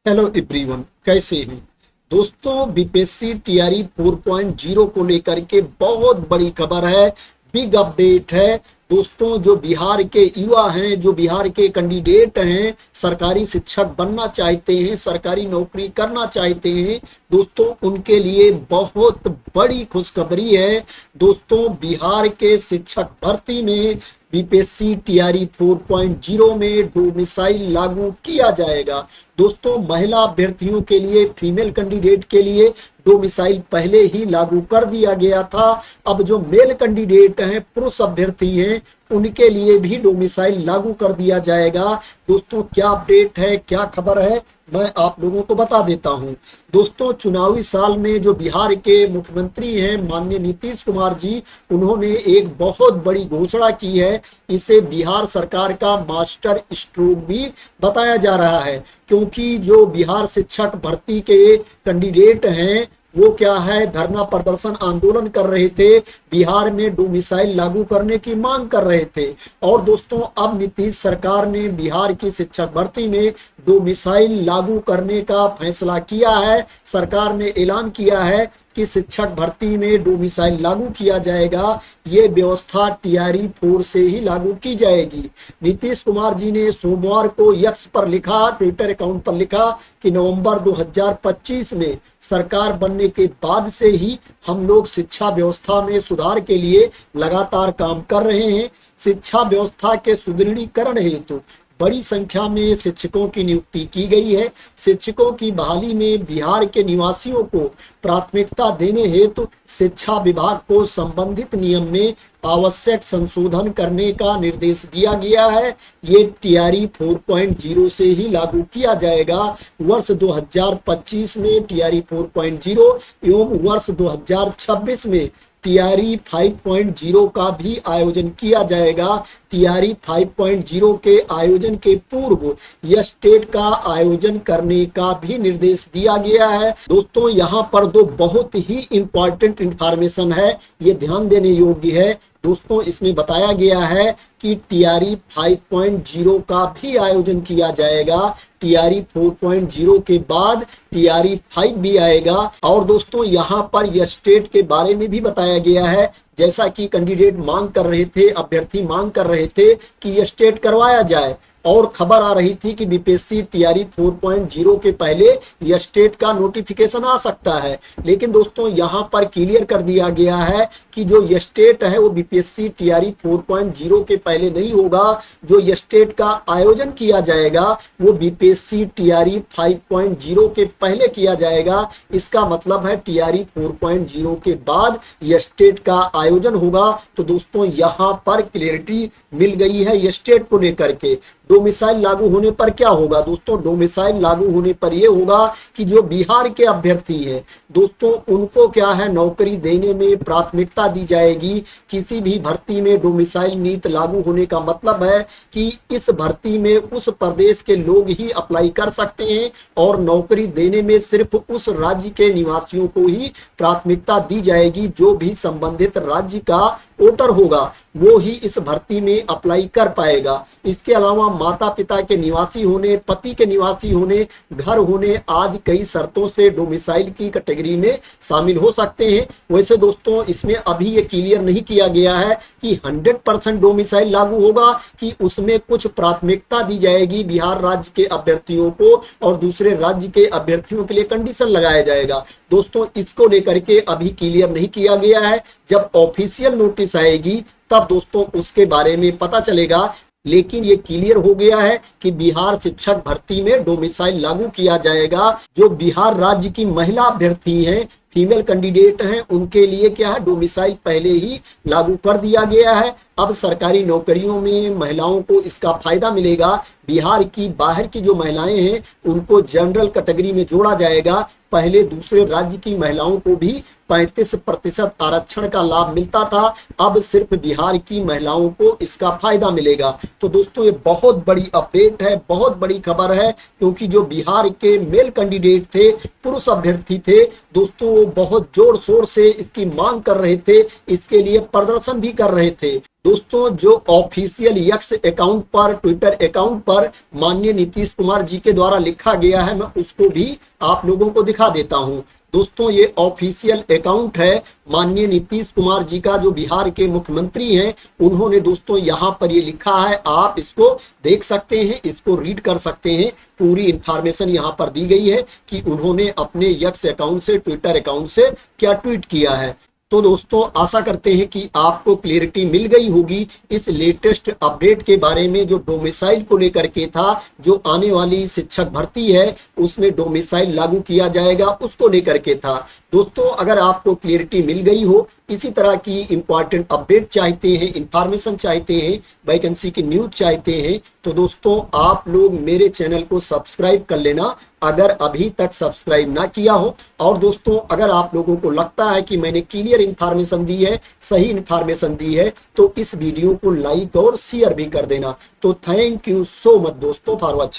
Hello everyone, कैसे हैं दोस्तों। बीपीएससी टीआरई 4.0 को लेकर के बहुत बड़ी खबर है, बिग अपडेट है दोस्तों। जो बिहार के युवा हैं, जो बिहार के कैंडिडेट हैं, सरकारी शिक्षक बनना चाहते हैं, सरकारी नौकरी करना चाहते हैं दोस्तों, उनके लिए बहुत बड़ी खुशखबरी है दोस्तों। बिहार के शिक्षक भर्ती में बीपीएससी टीआरई 4.0 में डोमिसाइल लागू किया जाएगा दोस्तों। महिला अभ्यर्थियों के लिए, फीमेल कैंडिडेट के लिए डोमिसाइल पहले ही लागू कर दिया गया था। अब जो मेल कैंडिडेट हैं, पुरुष अभ्यर्थी हैं, उनके लिए भी डोमिसाइल लागू कर दिया जाएगा दोस्तों। क्या अपडेट है, क्या खबर है, मैं आप लोगों को बता देता हूं दोस्तों। चुनावी साल में जो बिहार के मुख्यमंत्री हैं माननीय नीतीश कुमार जी, उन्होंने एक बहुत बड़ी घोषणा की है। इसे बिहार सरकार का मास्टर स्ट्रोक भी बताया जा रहा है, क्योंकि जो बिहार शिक्षक भर्ती के कैंडिडेट हैं वो क्या है, धरना प्रदर्शन आंदोलन कर रहे थे, बिहार में डोमिसाइल लागू करने की मांग कर रहे थे। और दोस्तों अब नीतीश सरकार ने बिहार की शिक्षक भर्ती में डोमिसाइल लागू करने का फैसला किया है। सरकार ने ऐलान किया है कि शिक्षक भर्ती में डोमिसाइल लागू किया जाएगा। ये व्यवस्था टीआरई 4 से ही लागू की जाएगी। नीतीश कुमार जी ने सोमवार को एक्स पर लिखा, ट्विटर अकाउंट पर लिखा कि नवंबर 2025 में सरकार बनने के बाद से ही हम लोग शिक्षा व्यवस्था में सुधार के लिए लगातार काम कर रहे हैं। शिक्षा व्यवस्था के सुदृढ़ीकरण हेतु बड़ी संख्या में शिक्षकों की नियुक्ति की गई है। शिक्षकों की बहाली में बिहार के निवासियों को प्राथमिकता देने हेतु शिक्षा विभाग को संबंधित नियम में आवश्यक संशोधन करने का निर्देश दिया गया है। ये टीआरई 4.0 से ही लागू किया जाएगा। वर्ष 2025 में टीआरई 4.0 एवं वर्ष 2026 में टीआरई 5.0 का भी आयोजन किया जाएगा। टीआरई 5.0 के आयोजन के पूर्व यह स्टेट का आयोजन करने का भी निर्देश दिया गया है दोस्तों। यहाँ पर दो बहुत ही इंपॉर्टेंट इंफॉर्मेशन है, ये ध्यान देने योग्य है दोस्तों। इसमें बताया गया है कि टीआरई 5.0 का भी आयोजन किया जाएगा। टीआरई 4.0 के बाद टीआरई 5 भी आएगा। और दोस्तों यहाँ पर यह स्टेट के बारे में भी बताया गया है, जैसा कि कैंडिडेट मांग कर रहे थे, अभ्यर्थी मांग कर रहे थे कि यह स्टेट करवाया जाए। और खबर आ रही थी कि बीपीएससी टीआरई 4.0 के पहले यह स्टेट का नोटिफिकेशन आ सकता है, लेकिन दोस्तों यहाँ पर क्लियर कर दिया गया है कि जो यह स्टेट है वो बीपीएससी टीआरई 4.0 के पहले नहीं होगा। जो यह स्टेट का आयोजन किया जाएगा वो बीपीएससी टीआरई 5.0 के पहले किया जाएगा। इसका मतलब है टीआरई 4.0 के बाद यह स्टेट का आयोजन होगा। तो दोस्तों यहाँ पर क्लियरिटी मिल गई है यह स्टेट को लेकर के। डोमिसाइल लागू होने पर क्या होगा दोस्तों, डोमिसाइल लागू होने पर यह होगा कि जो बिहार के अभ्यर्थी हैं दोस्तों, उनको क्या है, नौकरी देने में प्राथमिकता दी जाएगी। किसी भी भर्ती में डोमिसाइल नीति लागू होने का मतलब है कि इस भर्ती में उस प्रदेश के लोग ही अप्लाई कर सकते हैं और नौकरी देने में सिर्फ उस राज्य के निवासियों को ही प्राथमिकता दी जाएगी। जो भी संबंधित राज्य का वोटर होगा वो ही इस भर्ती में अप्लाई कर पाएगा। इसके अलावा माता पिता के निवासी होने, पति के निवासी होने, घर होने आदि कई शर्तों से डोमिसाइल की कैटेगरी में शामिल हो सकते हैं। वैसे दोस्तों इसमें अभी ये क्लियर नहीं किया गया है कि 100% डोमिसाइल लागू होगा कि उसमें कुछ प्राथमिकता दी जाएगी बिहार राज्य के अभ्यर्थियों को और दूसरे राज्य के अभ्यर्थियों के लिए कंडीशन लगाया जाएगा। दोस्तों इसको लेकर के अभी क्लियर नहीं किया गया है। जब ऑफिशियल नोटिस आएगी तब दोस्तों उसके बारे में पता चलेगा। लेकिन ये क्लियर हो गया है कि बिहार शिक्षक भर्ती में डोमिसाइल लागू किया जाएगा। जो बिहार राज्य की महिला अभ्यर्थी हैं, फीमेल कैंडिडेट हैं, उनके लिए क्या है, डोमिसाइल पहले ही लागू कर दिया गया है। अब सरकारी नौकरियों में महिलाओं को इसका फायदा मिलेगा। बिहार की बाहर की जो महिलाएं हैं उनको जनरल कैटेगरी में जोड़ा जाएगा। पहले दूसरे राज्य की महिलाओं को भी 35% आरक्षण का लाभ मिलता था, अब सिर्फ बिहार की महिलाओं को इसका फायदा मिलेगा। तो दोस्तों ये बहुत बड़ी अपडेट है, बहुत बड़ी खबर है, क्योंकि जो बिहार के मेल कैंडिडेट थे, पुरुष अभ्यर्थी थे दोस्तों, वो बहुत जोर शोर से इसकी मांग कर रहे थे, इसके लिए प्रदर्शन भी कर रहे थे। दोस्तों जो ऑफिशियल एक्स अकाउंट पर, ट्विटर अकाउंट पर माननीय नीतीश कुमार जी के द्वारा लिखा गया है, मैं उसको भी आप लोगों को दिखा देता हूं। दोस्तों ये ऑफिशियल अकाउंट है माननीय नीतीश कुमार जी का, जो बिहार के मुख्यमंत्री हैं। उन्होंने दोस्तों यहाँ पर ये लिखा है, आप इसको देख सकते हैं, इसको रीड कर सकते हैं। पूरी इंफॉर्मेशन यहाँ पर दी गई है कि उन्होंने अपने एक्स अकाउंट से, ट्विटर अकाउंट से क्या ट्वीट किया है। तो दोस्तों आशा करते हैं कि आपको क्लियरिटी मिल गई होगी इस लेटेस्ट अपडेट के बारे में, जो डोमिसाइल को लेकर के था। जो आने वाली शिक्षक भर्ती है उसमें डोमिसाइल लागू किया जाएगा, उसको लेकर के था। दोस्तों अगर आपको क्लियरिटी मिल गई हो, इसी तरह की इंपॉर्टेंट अपडेट चाहते हैं, इंफॉर्मेशन चाहते हैं, वैकेंसी की न्यूज चाहते हैं, तो दोस्तों आप लोग मेरे चैनल को सब्सक्राइब कर लेना अगर अभी तक सब्सक्राइब ना किया हो। और दोस्तों अगर आप लोगों को लगता है कि मैंने क्लियर इंफॉर्मेशन दी है, सही इंफॉर्मेशन दी है, तो इस वीडियो को लाइक और शेयर भी कर देना। तो थैंक यू सो मच दोस्तों फॉर वॉचिंग।